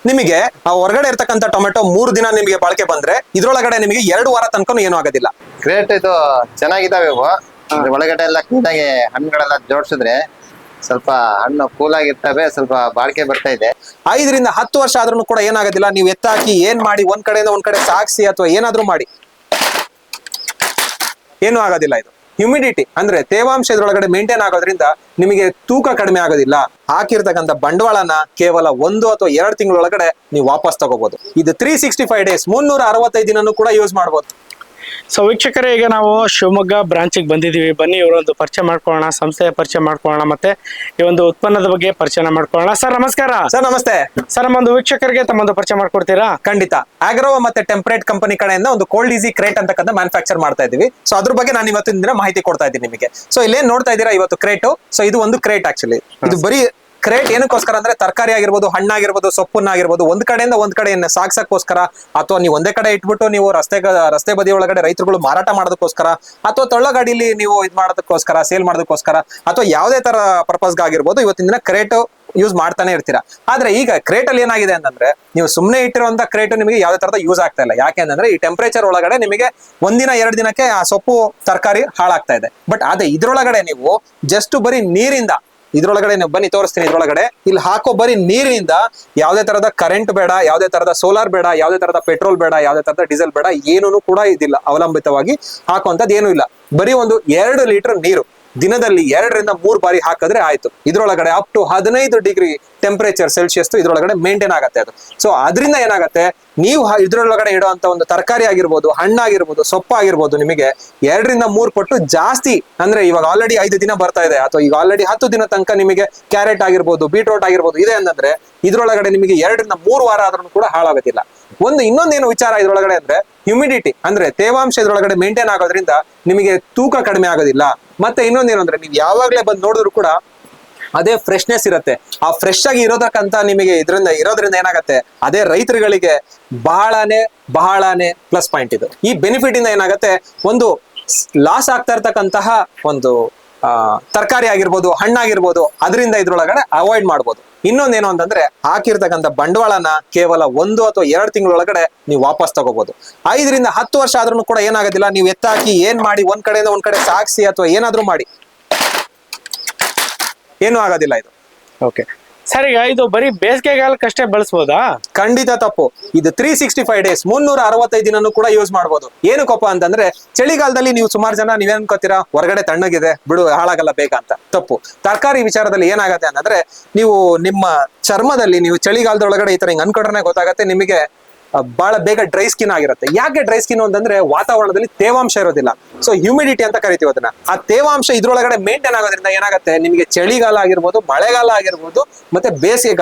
ನಿಮಗೆ ಆ ಹೊರಗಡೆ ಇರ್ತಕ್ಕಂಥ ಟೊಮೆಟೊ 3 ದಿನ ನಿಮಗೆ ಬಾಳಿಕೆ ಬಂದ್ರೆ ಇದ್ರೊಳಗಡೆ ನಿಮಗೆ 2 ವಾರ ತನಕ ಏನು ಆಗೋದಿಲ್ಲ. ಗ್ರೇಟ್, ಇದು ಚೆನ್ನಾಗಿದ್ದಾವೆ ಇವು. ಒಳಗಡೆ ಎಲ್ಲ ಕ್ಲೀನಾಗಿ ಹಣ್ಣುಗಳೆಲ್ಲ ಜೋಡಿಸಿದ್ರೆ ಸ್ವಲ್ಪ ಹಣ್ಣು ಕೂಲ್ ಆಗಿರ್ತವೆ, ಸ್ವಲ್ಪ ಬಾಳಿಕೆ ಬರ್ತಾ ಇದೆ. 5 ರಿಂದ 10 ವರ್ಷ ಆದ್ರೂ ಕೂಡ ಏನಾಗೋದಿಲ್ಲ. ನೀವು ಎತ್ತಾಕಿ ಏನ್ ಮಾಡಿ ಒಂದ್ ಕಡೆಯಿಂದ ಒಂದ್ ಕಡೆ ಸಾಗಿಸಿ ಅಥವಾ ಏನಾದ್ರೂ ಮಾಡಿ ಏನು ಆಗೋದಿಲ್ಲ. ಇದು ಹ್ಯೂಮಿಡಿಟಿ ಅಂದ್ರೆ ತೇವಾಂಶ ಇದ್ರೊಳಗಡೆ ಮೇಂಟೈನ್ ಆಗೋದ್ರಿಂದ ನಿಮಗೆ ತೂಕ ಕಡಿಮೆ ಆಗೋದಿಲ್ಲ. ಹಾಕಿರ್ತಕ್ಕಂಥ ಬಂಡವಾಳನ ಕೇವಲ 1 ಅಥವಾ 2 ತಿಂಗಳೊಳಗಡೆ ನೀವು ವಾಪಸ್ ತಗೋಬಹುದು. ಇದು 365 ಡೇಸ್ 365 ದಿನನೂ ಕೂಡ ಯೂಸ್ ಮಾಡಬಹುದು. ಸೊ ವೀಕ್ಷಕರೇ, ಈಗ ನಾವು ಶಿವಮೊಗ್ಗ ಬ್ರಾಂಚಿಗೆ ಬಂದಿದ್ದೀವಿ. ಬನ್ನಿ ಇವರೊಂದು ಪರಿಚಯ ಮಾಡ್ಕೊಳ್ಳೋಣ, ಸಂಸ್ಥೆಯ ಪರಿಚಯ ಮಾಡ್ಕೊಳ್ಳೋಣ, ಮತ್ತೆ ಈ ಒಂದು ಉತ್ಪನ್ನದ ಬಗ್ಗೆ ಪರಿಚಯ ಮಾಡ್ಕೊಳ್ಳೋಣ. ಸರ್ ನಮಸ್ಕಾರ. ಸರ್ ನಮಸ್ತೆ. ಸರ್ ನಮ್ಮೊಂದು ವೀಕ್ಷಕರಿಗೆ ತಮ್ಮೊಂದು ಪರಿಚಯ ಮಾಡ್ಕೊಡ್ತೀರಾ? ಖಂಡಿತ. ಆಗ್ರೋ ಮತ್ತೆ ಟೆಂಪ್ರೇಟ್ ಕಂಪನಿ ಕಡೆಯಿಂದ ಒಂದು ಕೋಲ್ಡ್ ಈಸಿ ಕ್ರೇಟ್ ಅಂತಕ್ಕಂಥ ಮ್ಯಾನುಫ್ಯಾಕ್ಚರ್ ಮಾಡ್ತಾ ಇದೀವಿ. ಸೊ ಅದ್ರ ಬಗ್ಗೆ ನಾನು ಇವತ್ತಿನ ದಿನ ಮಾಹಿತಿ ಕೊಡ್ತಾ ಇದ್ದೀನಿ ನಿಮಗೆ. ಸೊ ಇಲ್ಲೇನ್ ನೋಡ್ತಾ ಇದ್ದೀರಾ ಇವತ್ತು ಕ್ರೇಟು. ಸೊ ಇದು ಒಂದು ಕ್ರೇಟ್ ಆಕ್ಚುಲಿ. ಇದು ಬರೀ ಕ್ರೇಟ್ ಏನಕ್ಕೋಸ್ಕರ ಅಂದ್ರೆ ತರಕಾರಿ ಆಗಿರ್ಬೋದು, ಹಣ್ಣಾಗಿರ್ಬೋದು, ಸೊಪ್ಪನ್ನಾಗಿರ್ಬೋದು ಒಂದ್ ಕಡೆಯಿಂದ ಒಂದ್ ಕಡೆಯನ್ನ ಸಾಗ್ಸಕ್ಕೋಸ್ಕರ, ಅಥವಾ ನೀವು ಒಂದೇ ಕಡೆ ಇಟ್ಬಿಟ್ಟು ನೀವು ರಸ್ತೆ ಬದಿ ಒಳಗಡೆ ರೈತರುಗಳು ಮಾರಾಟ ಮಾಡೋದಕ್ಕೋಸ್ಕರ, ಅಥವಾ ತೊಳ್ಳಗಾಡಿಲಿ ನೀವು ಇದ್ ಮಾಡೋದಕ್ಕೋಸ್ಕರ, ಸೇಲ್ ಮಾಡೋದಕ್ಕೋಸ್ಕರ, ಅಥವಾ ಯಾವುದೇ ತರ ಪರ್ಪಸ್ಗಾಗಿರ್ಬೋದು ಇವತ್ತಿನ ದಿನ ಕ್ರೇಟ್ ಯೂಸ್ ಮಾಡ್ತಾನೆ ಇರ್ತೀರಾ. ಆದ್ರೆ ಈಗ ಕ್ರೇಟ್ ಅಲ್ಲಿ ಏನಾಗಿದೆ ಅಂತಂದ್ರೆ ನೀವು ಸುಮ್ಮನೆ ಇಟ್ಟಿರುವಂತ ಕ್ರೇಟ್ ನಿಮಗೆ ಯಾವುದೇ ತರದ ಯೂಸ್ ಆಗ್ತಾ ಇಲ್ಲ. ಯಾಕೆಂದ್ರೆ ಈ ಟೆಂಪರೇಚರ್ ಒಳಗಡೆ ನಿಮಗೆ 1 ದಿನ 2 ದಿನಕ್ಕೆ ಆ ಸೊಪ್ಪು ತರಕಾರಿ ಹಾಳಾಗ್ತಾ ಇದೆ. ಬಟ್ ಅದೇ ಇದ್ರೊಳಗಡೆ ನೀವು ಜಸ್ಟ್ ಬರೀ ನೀರಿಂದ ಇದ್ರೊಳಗಡೆ ಬನ್ನಿ ತೋರಿಸ್ತೀನಿ. ಇದ್ರೊಳಗಡೆ ಇಲ್ಲಿ ಹಾಕೋ ಬರೀ ನೀರಿನಿಂದ ಯಾವುದೇ ತರದ ಕರೆಂಟ್ ಬೇಡ, ಯಾವುದೇ ತರದ ಸೋಲಾರ್ ಬೇಡ, ಯಾವುದೇ ತರದ ಪೆಟ್ರೋಲ್ ಬೇಡ, ಯಾವುದೇ ತರದ ಡೀಸೆಲ್ ಬೇಡ, ಏನೂ ಕೂಡ ಇದಿಲ್ಲ. ಅವಲಂಬಿತವಾಗಿ ಹಾಕುವಂತದ್ದು ಏನೂ ಇಲ್ಲ. ಬರೀ ಒಂದು 2 ಲೀಟರ್ ನೀರು ದಿನದಲ್ಲಿ 2 ರಿಂದ 3 ಬಾರಿ ಹಾಕಿದ್ರೆ ಆಯ್ತು. ಇದ್ರೊಳಗಡೆ up to 15 degree temperature celsius ಇದ್ರೊಳಗಡೆ ಮೇಂಟೈನ್ ಆಗತ್ತೆ ಅದು. ಸೊ ಅದರಿಂದ ಏನಾಗತ್ತೆ, ನೀವು ಇದ್ರೊಳಗಡೆ ಇಡುವಂತ ಒಂದು ತರಕಾರಿ ಆಗಿರ್ಬೋದು, ಹಣ್ಣಾಗಿರ್ಬೋದು, ಸೊಪ್ಪಾಗಿರ್ಬೋದು ನಿಮಗೆ 2 ರಿಂದ 3 ಪಟ್ಟು ಜಾಸ್ತಿ. ಅಂದ್ರೆ ಇವಾಗ ಆಲ್ರೆಡಿ 5 ದಿನ ಬರ್ತಾ ಇದೆ, ಅಥವಾ ಈಗ ಆಲ್ರೆಡಿ 10 ದಿನ ತನಕ ನಿಮಗೆ ಕ್ಯಾರೆಟ್ ಆಗಿರ್ಬೋದು, ಬೀಟ್ರೋಟ್ ಆಗಿರ್ಬೋದು ಇದೆ ಅಂತಂದ್ರೆ ಇದ್ರೊಳಗಡೆ ನಿಮಗೆ 2 ರಿಂದ 3 ವಾರ ಆದ್ರೂ ಕೂಡ ಹಾಳಾಗೋದಿಲ್ಲ. ಇನ್ನೊಂದೇನು ವಿಚಾರ ಇದ್ರೊಳಗಡೆ ಅಂದ್ರೆ ಹ್ಯೂಮಿಡಿಟಿ ಅಂದ್ರೆ ತೇವಾಂಶ ಇದ್ರೊಳಗಡೆ ಮೇಂಟೈನ್ ಆಗೋದ್ರಿಂದ ನಿಮಗೆ ತೂಕ ಕಡಿಮೆ ಆಗೋದಿಲ್ಲ. ಮತ್ತೆ ಇನ್ನೊಂದೇನು ಅಂದ್ರೆ ನೀವು ಯಾವಾಗ್ಲೇ ಬಂದು ನೋಡಿದ್ರು ಕೂಡ ಅದೇ ಫ್ರೆಶ್ನೆಸ್ ಇರುತ್ತೆ. ಆ ಫ್ರೆಶ್ ಆಗಿ ಇರೋದಕ್ಕಂತ ನಿಮಗೆ ಇರೋದ್ರಿಂದ ಏನಾಗತ್ತೆ, ಅದೇ ರೈತರುಗಳಿಗೆ ಬಹಳನೇ ಪ್ಲಸ್ ಪಾಯಿಂಟ್ ಇದು. ಈ ಬೆನಿಫಿಟ್ ಇಂದ ಏನಾಗತ್ತೆ, ಒಂದು ಲಾಸ್ ಆಗ್ತಾ ಇರ್ತಕ್ಕಂತಹ ಒಂದು ತರಕಾರಿ ಆಗಿರ್ಬೋದು, ಹಣ್ಣಾಗಿರ್ಬೋದು, ಅದರಿಂದ ಇದ್ರೊಳಗಡೆ ಅವಾಯ್ಡ್ ಮಾಡ್ಬೋದು. ಇನ್ನೊಂದೇನು ಅಂತಂದ್ರೆ ಹಾಕಿರ್ತಕ್ಕಂಥ ಬಂಡವಾಳನ ಕೇವಲ 1 ಅಥವಾ 2 ತಿಂಗಳೊಳಗಡೆ ನೀವು ವಾಪಸ್ ತಗೋಬಹುದು. 5 ರಿಂದ 10 ವರ್ಷ ಆದ್ರೂ ಕೂಡ ಏನಾಗೋದಿಲ್ಲ. ನೀವು ಎತ್ತಾಕಿ ಏನ್ ಮಾಡಿ ಒಂದ್ ಕಡೆಯಿಂದ ಒಂದ್ ಕಡೆ ಸಾಗಿಸಿ ಅಥವಾ ಏನಾದ್ರೂ ಮಾಡಿ ಏನು ಆಗೋದಿಲ್ಲ ಇದು. ಓಕೆ ಸರ್, ಈಗ ಇದು ಬರೀ ಬೇಸಿಗೆಗಾಲಕ್ಕಷ್ಟೇ ಬಳಸಬಹುದಾ? ಖಂಡಿತ ತಪ್ಪು. ಇದು 365 ಡೇಸ್ 365 ದಿನನೂ ಕೂಡ ಯೂಸ್ ಮಾಡಬಹುದು. ಏನಕ್ಕಪ್ಪ ಅಂತಂದ್ರೆ ಚಳಿಗಾಲದಲ್ಲಿ ನೀವು ಸುಮಾರು ಜನ ನೀವೇನ್ ಅನ್ಕೋತೀರಾ, ಹೊರಗಡೆ ತಣ್ಣಗಿದೆ ಬಿಡು ಹಾಳಾಗಲ್ಲ ಬೇಗ ಅಂತ. ತಪ್ಪು. ತರಕಾರಿ ವಿಚಾರದಲ್ಲಿ ಏನಾಗತ್ತೆ ಅಂತಂದ್ರೆ ನೀವು ನಿಮ್ಮ ಚರ್ಮದಲ್ಲಿ ನೀವು ಚಳಿಗಾಲದೊಳಗಡೆ ಈ ತರ ಹಿಂಗ್ ಅನ್ಕೊಂಡ್ರೆ ಗೊತ್ತಾಗತ್ತೆ ನಿಮಗೆ ಬಹಳ ಬೇಗ ಡ್ರೈ ಸ್ಕಿನ್ ಆಗಿರುತ್ತೆ. ಯಾಕೆ ಡ್ರೈ ಸ್ಕಿನ್ ಅಂತಂದ್ರೆ ವಾತಾವರಣದಲ್ಲಿ ತೇವಾಂಶ ಇರೋದಿಲ್ಲ. ಸೊ ಹ್ಯೂಮಿಡಿಟಿ ಅಂತ ಕರಿತೀವಿ ಅದನ್ನ. ಆ ತೇವಾಂಶ ಇದ್ರೊಳಗಡೆ ಮೇಂಟೈನ್ ಆಗೋದ್ರಿಂದ ಏನಾಗುತ್ತೆ, ನಿಮಗೆ ಚಳಿಗಾಲ ಆಗಿರ್ಬೋದು, ಮಳೆಗಾಲ ಆಗಿರ್ಬೋದು, ಮತ್ತೆ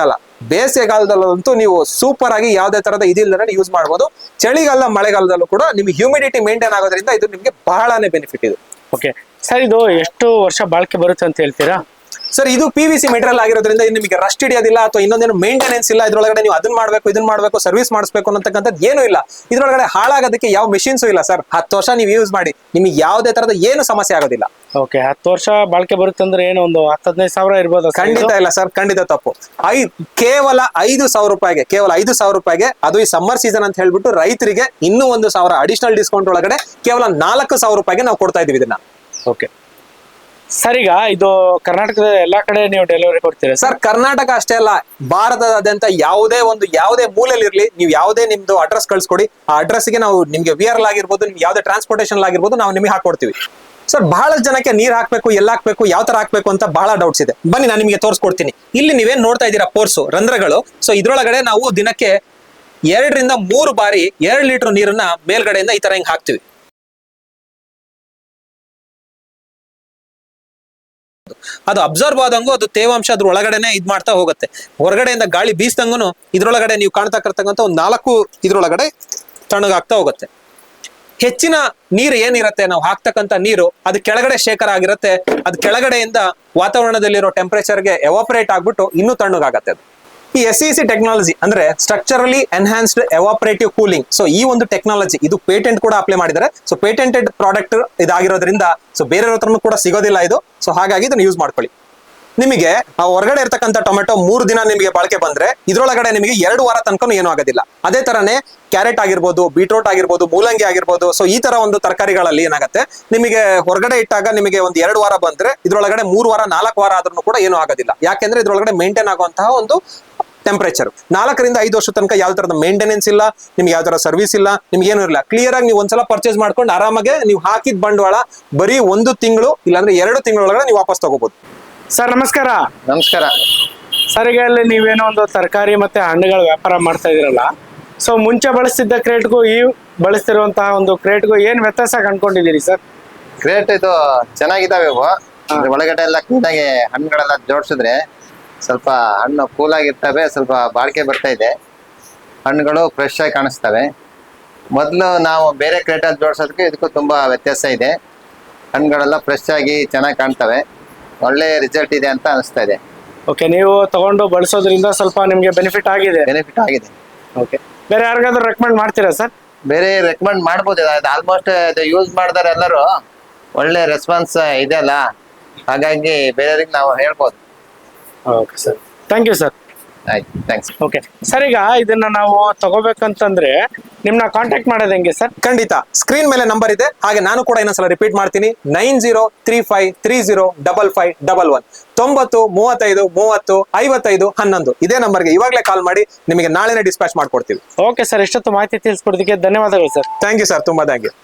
ಬೇಸಿಗೆಗಾಲದಲ್ಲಂತೂ ನೀವು ಸೂಪರ್ ಆಗಿ ಯಾವುದೇ ತರದ ಇದಿಲ್ಲದೆ ಯೂಸ್ ಮಾಡ್ಬೋದು. ಚಳಿಗಾಲ ಮಳೆಗಾಲದಲ್ಲೂ ಕೂಡ ನಿಮ್ಗೆ ಹ್ಯೂಮಿಡಿಟಿ ಮೇಂಟೈನ್ ಆಗೋದ್ರಿಂದ ಇದು ನಿಮ್ಗೆ ಬಹಳನೇ ಬೆನಿಫಿಟ್ ಇದು. ಓಕೆ ಸರ್, ಇದು ಎಷ್ಟು ವರ್ಷ ಬಾಳಿಕೆ ಬರುತ್ತೆ ಅಂತ ಹೇಳ್ತೀರಾ? ಸರ್ ಇದು PVC ಮೆಟೀರಿಯಲ್ ಆಗಿರೋದ್ರಿಂದ ನಿಮಗೆ ರಸ್ಟ್ ಹಿಡಿಯೋದಿಲ್ಲ, ಅಥವಾ ಇನ್ನೊಂದೇನು ಮೇಂಟೆನೆನ್ಸ್ ಇಲ್ಲ. ಇದ್ರೊಳಗಡೆ ನೀವು ಅದನ್ನ ಮಾಡ್ಬೇಕು ಸರ್ವಿಸ್ ಮಾಡಿಸ್ಬೇಕು ಅನ್ನತಕ್ಕಂಥದ್ದು ಏನು ಇಲ್ಲ. ಇದ್ರೊಳಗಡೆ ಹಾಳಾಗೋದಕ್ಕೆ ಯಾವ ಮಿಷಿನ್ಸು ಇಲ್ಲ ಸರ್. 10 ವರ್ಷ ನೀವು ಯೂಸ್ ಮಾಡಿ, ನಿಮಗೆ ಯಾವುದೇ ತರದ ಏನು ಸಮಸ್ಯೆ ಆಗೋದಿಲ್ಲ. ಓಕೆ, 10 ವರ್ಷ ಬಾಳಿಕೆ ಬರುತ್ತೆ ಅಂದ್ರೆ ಏನು ಒಂದು 10-15 ಸಾವಿರ ಇರ್ಬೋದು? ಖಂಡಿತ ಇಲ್ಲ ಸರ್, ಖಂಡಿತ ತಪ್ಪು. ಕೇವಲ 5,000 ರೂಪಾಯಿಗೆ, ಕೇವಲ 5,000 ರೂಪಾಯಿಗೆ, ಅದು ಈ ಸಮ್ಮರ್ ಸೀಸನ್ ಅಂತ ಹೇಳ್ಬಿಟ್ಟು ರೈತರಿಗೆ ಇನ್ನೂ 1,000 ಅಡಿಷನಲ್ ಡಿಸ್ಕೌಂಟ್ ಒಳಗಡೆ ಕೇವಲ 4,000 ರೂಪಾಯಿಗೆ ನಾವು ಕೊಡ್ತಾ ಇದೀವಿ ಇದನ್ನ. ಓಕೆ ಸರ್, ಈಗ ಇದು ಕರ್ನಾಟಕದ ಎಲ್ಲಾ ಕಡೆ ನೀವು ಡೆಲಿವರಿ ಕೊಡ್ತೀರಾ? ಸರ್ ಕರ್ನಾಟಕ ಅಷ್ಟೇ ಅಲ್ಲ, ಭಾರತದಾದ್ಯಂತ ಯಾವುದೇ ಮೂಲೆಯಲ್ಲಿ ಇರ್ಲಿ, ನೀವು ಯಾವುದೇ ನಿಮ್ದು ಅಡ್ರೆಸ್ ಕಳ್ಸಿಕೊಡಿ. ಆ ಅಡ್ರೆಸ್ಗೆ ನಾವು ನಿಮ್ಗೆ VRL ಆಗಿರ್ಬೋದು, ನಿಮ್ಗೆ ಯಾವುದೇ ಟ್ರಾನ್ಸ್ಪೋರ್ಟೇಷನ್ ಆಗಿರ್ಬೋದು, ನಾವು ನಿಮಗೆ ಹಾಕೊಡ್ತೀವಿ. ಸರ್ ಬಹಳಷ್ಟು ಜನಕ್ಕೆ ನೀರ್ ಹಾಕ್ಬೇಕು, ಎಲ್ಲ ಹಾಕ್ಬೇಕು, ಯಾವ ತರ ಹಾಕ್ಬೇಕು ಅಂತ ಬಹಳ ಡೌಟ್ಸ್ ಇದೆ. ಬನ್ನಿ ನಾನು ನಿಮಗೆ ತೋರಿಸ್ಕೊಡ್ತೀನಿ. ಇಲ್ಲಿ ನೀವೇನ್ ನೋಡ್ತಾ ಇದ್ದೀರಾ ಪೋರ್ಸು, ರಂಧ್ರಗಳು. ಸೊ ಇದ್ರೊಳಗಡೆ ನಾವು ದಿನಕ್ಕೆ 2 ರಿಂದ 3 ಬಾರಿ 2 ಲೀಟರ್ ನೀರನ್ನ ಮೇಲ್ಗಡೆಯಿಂದ ಈ ತರ ಹಿಂಗ್ ಹಾಕ್ತಿವಿ. ಅದು ಅಬ್ಸರ್ವ್ ಆದಂಗೂ ಅದು ತೇವಾಂಶ ಅದ್ರ ಒಳಗಡೆನೆ ಇದ್ ಮಾಡ್ತಾ ಹೋಗುತ್ತೆ. ಹೊರಗಡೆಯಿಂದ ಗಾಳಿ ಬೀಸ್ದಂಗೂ ಇದ್ರೊಳಗಡೆ ನೀವು ಕಾಣ್ತಾ ಇರ್ತಕ್ಕಂಥ ಒಂದು 4 ಇದ್ರೊಳಗಡೆ ತಣ್ಣಗಾಗ್ತಾ ಹೋಗುತ್ತೆ. ಹೆಚ್ಚಿನ ನೀರು ಏನಿರುತ್ತೆ, ನಾವು ಹಾಕ್ತಕ್ಕಂಥ ನೀರು ಅದು ಕೆಳಗಡೆ ಶೇಖರ ಆಗಿರುತ್ತೆ. ಅದು ಕೆಳಗಡೆಯಿಂದ ವಾತಾವರಣದಲ್ಲಿರೋ ಟೆಂಪರೇಚರ್ಗೆ ಎವಾಪರೇಟ್ ಆಗ್ಬಿಟ್ಟು ಇನ್ನೂ ತಣ್ಣಗಾಗತ್ತೆ ಅದು. ಈ SEC ಟೆಕ್ನಾಲಜಿ ಅಂದ್ರೆ ಸ್ಟ್ರಕ್ಚರಲಿ ಎನ್ಹಾನ್ಸ್ಡ್ ಎವಾಪರೇಟಿವ್ ಕೂಲಿಂಗ್. ಸೊ ಈ ಒಂದು ಟೆಕ್ನಾಲಜಿ ಇದು ಪೇಟೆಂಟ್ ಕೂಡ ಅಪ್ಲೈ ಮಾಡಿದ್ದಾರೆ. ಸೊ ಪೇಟೆಂಟೆಡ್ ಪ್ರಾಡಕ್ಟ್ ಇದಾಗಿರೋದ್ರಿಂದ ಸೊ ಬೇರೆಯವ್ರ ಹತ್ರನೂ ಕೂಡ ಸಿಗೋದಿಲ್ಲ ಇದು. ಸೊ ಹಾಗಾಗಿ ಇದನ್ನ ಯೂಸ್ ಮಾಡ್ಕೊಳ್ಳಿ. ನಿಮಗೆ ಆ ಹೊರಗಡೆ ಇರ್ತಕ್ಕಂಥ ಟೊಮೆಟೊ 3 ದಿನ ನಿಮಗೆ ಬಾಳಿಕೆ ಬಂದ್ರೆ ಇದ್ರೊಳಗಡೆ ನಿಮಗೆ 2 ವಾರ ತನಕ ಏನೂ ಆಗೋದಿಲ್ಲ. ಅದೇ ತರನೇ ಕ್ಯಾರೆಟ್ ಆಗಿರ್ಬೋದು, ಬೀಟ್ರೋಟ್ ಆಗಿರ್ಬೋದು, ಮೂಲಂಗಿ ಆಗಿರ್ಬೋದು, ಸೊ ಈ ತರ ಒಂದು ತರಕಾರಿಗಳಲ್ಲಿ ಏನಾಗುತ್ತೆ ನಿಮಗೆ ಹೊರಗಡೆ ಇಟ್ಟಾಗ ನಿಮಗೆ ಒಂದು 2 ವಾರ ಬಂದ್ರೆ ಇದ್ರೊಳಗಡೆ 3 ವಾರ 4 ವಾರ ಆದ್ರೂ ಕೂಡ ಏನೂ ಆಗೋದಿಲ್ಲ. ಯಾಕೆಂದ್ರೆ ಇದ್ರೊಳಗಡೆ ಮೇಂಟೈನ್ ಆಗುವಂತಹ ಒಂದು ಟೆಂಪರೇಚರ್ 4 ರಿಂದ 5 ವರ್ಷದ ತನಕ ಯಾವ ತರದ ಮೇಂಟೆನೆನ್ಸ್ ಇಲ್ಲ, ನಿಮ್ಗೆ ಯಾವ ತರ ಸರ್ವಿಸ್ ಇಲ್ಲ, ನಿಮ್ಗೆ ಏನು ಇಲ್ಲ. ಕ್ಲಿಯರ್ ಆಗಿ ನೀವು ಒಂದ್ಸಲ ಪರ್ಚೇಸ್ ಮಾಡ್ಕೊಂಡು ಆರಾಮಾಗಿ ನೀವು ಹಾಕಿದ ಬಂಡವಾಳ ಬರೀ 1 ತಿಂಗಳು ಇಲ್ಲಾಂದ್ರೆ 2 ತಿಂಗಳೊಳಗಡೆ ನೀವು ವಾಪಸ್ ತಗೋಬಹುದು. ಸರ್ ನಮಸ್ಕಾರ. ನಮಸ್ಕಾರ. ಸರ್ ಈಗ ಅಲ್ಲಿ ನೀವೇನೋ ಒಂದು ತರಕಾರಿ ಮತ್ತೆ ಹಣ್ಣುಗಳ ವ್ಯಾಪಾರ ಮಾಡ್ತಾ ಇದೀರಲ್ಲ, ಸೊ ಮುಂಚೆ ಬಳಸ್ತಿದ್ದ ಕ್ರೇಟ್ಗೂ ಈ ಬಳಸ್ತಿರುವಂತಹ ಒಂದು ಕ್ರೇಟ್ಗೂ ಏನ್ ವ್ಯತ್ಯಾಸ ಕಂಡ್ಕೊಂಡಿದ್ದೀರಿ ಸರ್? ಕ್ರೇಟ್ ಇದು ಚೆನ್ನಾಗಿದ್ದಾವೆ ಇವು. ಅಂದ್ರೆ ಒಳಗಡೆ ಎಲ್ಲ ಕ್ಲೀನಾಗಿ ಹಣ್ಣುಗಳೆಲ್ಲ ಜೋಡಿಸಿದ್ರೆ ಸ್ವಲ್ಪ ಹಣ್ಣು ಕೂಲಾಗಿರ್ತವೆ, ಸ್ವಲ್ಪ ಬಾಳಿಕೆ ಬರ್ತಾ ಇದೆ, ಹಣ್ಣುಗಳು ಫ್ರೆಶ್ ಆಗಿ ಕಾಣಿಸ್ತವೆ. ಮೊದಲು ನಾವು ಬೇರೆ ಕ್ರೇಟಲ್ಲಿ ಜೋಡಿಸೋದಕ್ಕೆ ಇದಕ್ಕೂ ತುಂಬಾ ವ್ಯತ್ಯಾಸ ಇದೆ. ಹಣ್ಣುಗಳೆಲ್ಲ ಫ್ರೆಶ್ ಆಗಿ ಚೆನ್ನಾಗಿ ಕಾಣ್ತವೆ, ಒಳ್ಳೆ ರಿಸಲ್ಟ್ ಇದೆ ಅಂತ ಅನಿಸ್ತಾ ಇದೆ. ಓಕೆ, ನೀವು ತಗೊಂಡು ಬಳಸೋದ್ರಿಂದ ಸ್ವಲ್ಪ ನಿಮ್ಗೆ ಬೆನಿಫಿಟ್ ಆಗಿದೆ. ಬೆನಿಫಿಟ್ ಆಗಿದೆ. ಓಕೆ, ಬೇರೆ ಯಾರಿಗಾದ್ರೂ ರೆಕಮೆಂಡ್ ಮಾಡ್ತೀರಾ ಸರ್? ಬೇರೆ ರೆಕಮೆಂಡ್ ಮಾಡ್ಬೋದು. ಆಲ್ಮೋಸ್ಟ್ ಯೂಸ್ ಮಾಡಿದಾರೆ ಎಲ್ಲರೂ, ಒಳ್ಳೆ ರೆಸ್ಪಾನ್ಸ್ ಇದೆ ಅಲ್ಲ, ಹಾಗಾಗಿ ಬೇರೆಯವ್ರಿಗೆ ನಾವು ಹೇಳ್ಬೋದು. Okay sir, thank you sir. ಆಯ್ತು, ಥ್ಯಾಂಕ್ಸ್. ಓಕೆ ಸರ್, ಈಗ ಇದನ್ನ ನಾವು ತಗೋಬೇಕಂತಂದ್ರೆ ನಿಮ್ನ ಕಾಂಟ್ಯಾಕ್ಟ್ ಮಾಡೋದು ಹೆಂಗೆ ಸರ್? ಖಂಡಿತ ಸ್ಕ್ರೀನ್ ಮೇಲೆ ನಂಬರ್ ಇದೆ. ಹಾಗೆ ನಾನು ಕೂಡ ಇನ್ನೊಂದ್ಸಲ ರಿಪೀಟ್ ಮಾಡ್ತೀನಿ, 9035305511 9035305511 ಇದೇ ನಂಬರ್ಗೆ ಇವಾಗಲೇ ಕಾಲ್ ಮಾಡಿ, ನಿಮಗೆ ನಾಳೆನೇ ಡಿಸ್ಪ್ಯಾಚ್ ಮಾಡ್ಕೊಡ್ತೀವಿ. ಓಕೆ ಸರ್, ಇಷ್ಟೊತ್ತು ಮಾಹಿತಿ ತಿಳಿಸ್ಕೊಡೋದಕ್ಕೆ ಧನ್ಯವಾದಗಳು ಸರ್. ಥ್ಯಾಂಕ್ ಯು ಸರ್, ತುಂಬಾ ಥ್ಯಾಂಕ್ ಯು.